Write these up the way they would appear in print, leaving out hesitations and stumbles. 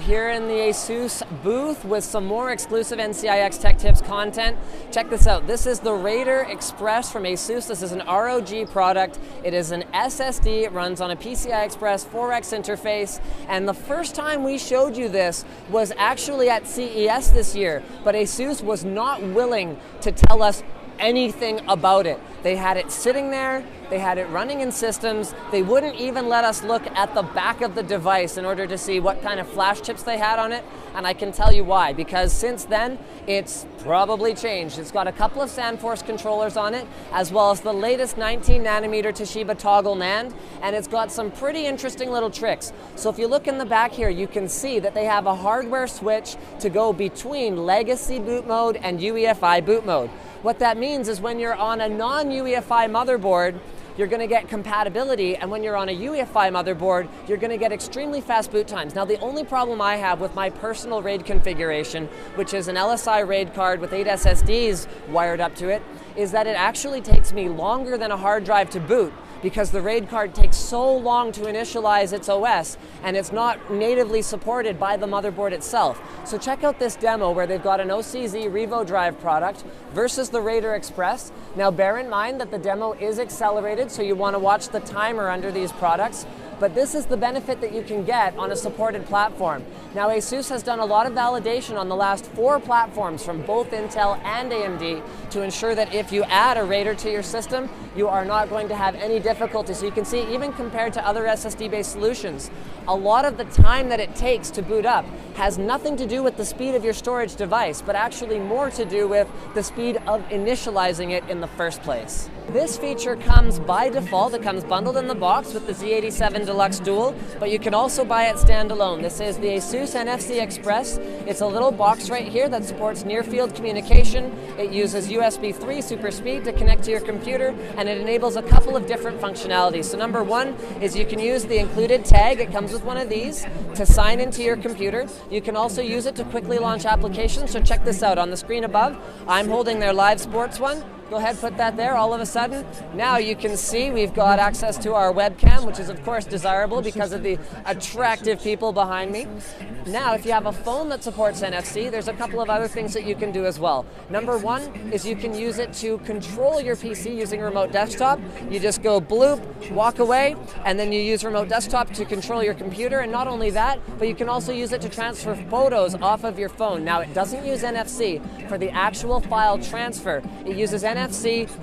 We're here in the Asus booth with some more exclusive NCIX Tech Tips content. Check this out. This is the Raider Express from Asus. This is an ROG product. It is an SSD. It runs on a PCI Express 4X interface. And the first time we showed you this was actually at CES this year. But Asus was not willing to tell us anything about it. They had it sitting there, they had it running in systems, they wouldn't even let us look at the back of the device in order to see what kind of flash chips they had on it, and I can tell you why, because since then, it's probably changed. It's got a couple of SandForce controllers on it, as well as the latest 19 nanometer Toshiba toggle NAND, and it's got some pretty interesting little tricks. So if you look in the back here, you can see that they have a hardware switch to go between legacy boot mode and UEFI boot mode. What that means is when you're on a non-UEFI motherboard, you're going to get compatibility, and when you're on a UEFI motherboard, you're going to get extremely fast boot times. Now, the only problem I have with my personal RAID configuration, which is an LSI RAID card with 8 SSDs wired up to it, is that it actually takes me longer than a hard drive to boot, because the RAID card takes so long to initialize its OS, and it's not natively supported by the motherboard itself. So check out this demo where they've got an OCZ Revo Drive product versus the Raider Express. Now bear in mind that the demo is accelerated, so you want to watch the timer under these products. But this is the benefit that you can get on a supported platform. Now, Asus has done a lot of validation on the last 4 platforms from both Intel and AMD to ensure that if you add a Raider to your system, you are not going to have any difficulty. So you can see, even compared to other SSD-based solutions, a lot of the time that it takes to boot up has nothing to do with the speed of your storage device, but actually more to do with the speed of initializing it in the first place. This feature comes by default. It comes bundled in the box with the Z87 Deluxe Dual, but you can also buy it standalone. This is the Asus NFC Express. It's a little box right here that supports near-field communication. It uses USB 3 super speed to connect to your computer, and it enables a couple of different functionalities. So number one is you can use the included tag. It comes with one of these to sign into your computer. You can also use it to quickly launch applications. So check this out. On the screen above, I'm holding their live sports one. Go ahead, put that there. All of a sudden, now you can see we've got access to our webcam, which is of course desirable because of the attractive people behind me. Now, if you have a phone that supports NFC, there's a couple of other things that you can do as well. Number one is you can use it to control your PC using remote desktop. You just go bloop, walk away, and then you use remote desktop to control your computer. And not only that, but you can also use it to transfer photos off of your phone. Now, it doesn't use NFC for the actual file transfer. It uses NFC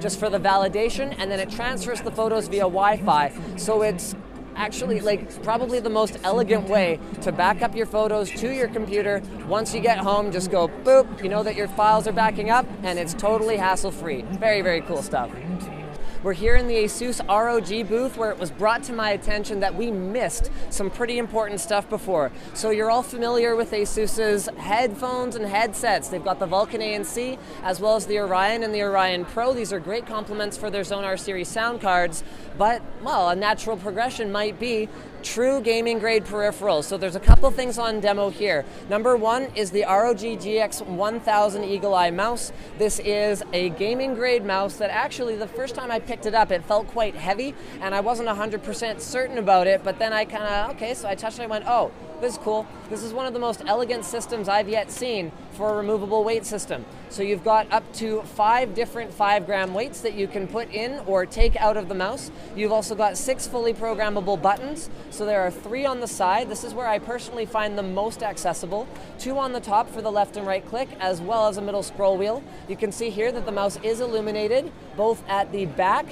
just for the validation, and then it transfers the photos via Wi-Fi. So it's actually probably the most elegant way to back up your photos to your computer. Once you get home, just go boop, you know that your files are backing up, and it's totally hassle-free. Very, very cool stuff. We're here in the Asus ROG booth, where it was brought to my attention that we missed some pretty important stuff before. So you're all familiar with Asus's headphones and headsets. They've got the Vulcan ANC, as well as the Orion and the Orion Pro. These are great complements for their Zonar series sound cards, but, well, a natural progression might be true gaming grade peripherals. So there's a couple things on demo here. Number one is the ROG GX 1000 Eagle Eye mouse. This is a gaming grade mouse that actually, the first time I picked it up, it felt quite heavy, and I wasn't 100% certain about it, but then I so I touched it and I went, oh, this is cool. This is one of the most elegant systems I've yet seen for a removable weight system. So you've got up to 5 different 5-gram weights that you can put in or take out of the mouse. You've also got 6 fully programmable buttons. So there are 3 on the side. This is where I personally find them most accessible. 2 on the top for the left and right click, as well as a middle scroll wheel. You can see here that the mouse is illuminated, both at the back,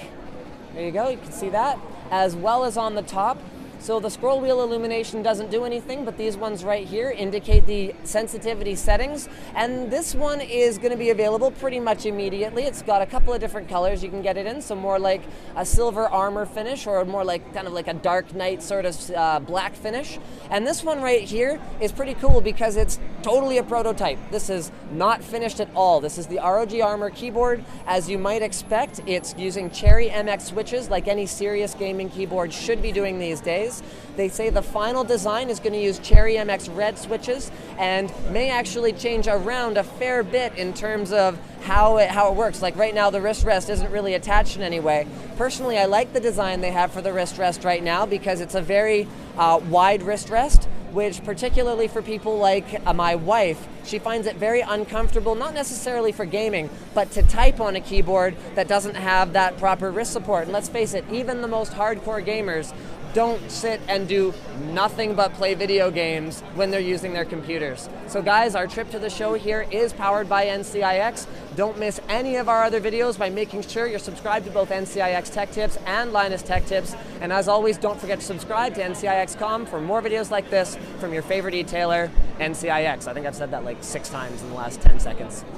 there you go, you can see that, as well as on the top. So the scroll wheel illumination doesn't do anything, but these ones right here indicate the sensitivity settings. And this one is going to be available pretty much immediately. It's got a couple of different colors you can get it in, so more like a silver armor finish, or more like kind of like a dark knight sort of black finish. And this one right here is pretty cool because it's totally a prototype. This is not finished at all. This is the ROG Armor keyboard. As you might expect, it's using Cherry MX switches like any serious gaming keyboard should be doing these days. They say the final design is going to use Cherry MX red switches and may actually change around a fair bit in terms of how it works. Like right now, the wrist rest isn't really attached in any way. Personally, I like the design they have for the wrist rest right now because it's a very wide wrist rest. which particularly for people like my wife, she finds it very uncomfortable, not necessarily for gaming, but to type on a keyboard that doesn't have that proper wrist support. And let's face it, even the most hardcore gamers don't sit and do nothing but play video games when they're using their computers. So guys, our trip to the show here is powered by NCIX. Don't miss any of our other videos by making sure you're subscribed to both NCIX Tech Tips and Linus Tech Tips. And as always, don't forget to subscribe to NCIX.com for more videos like this from your favorite e-tailer, NCIX. I think I've said that like 6 times in the last 10 seconds.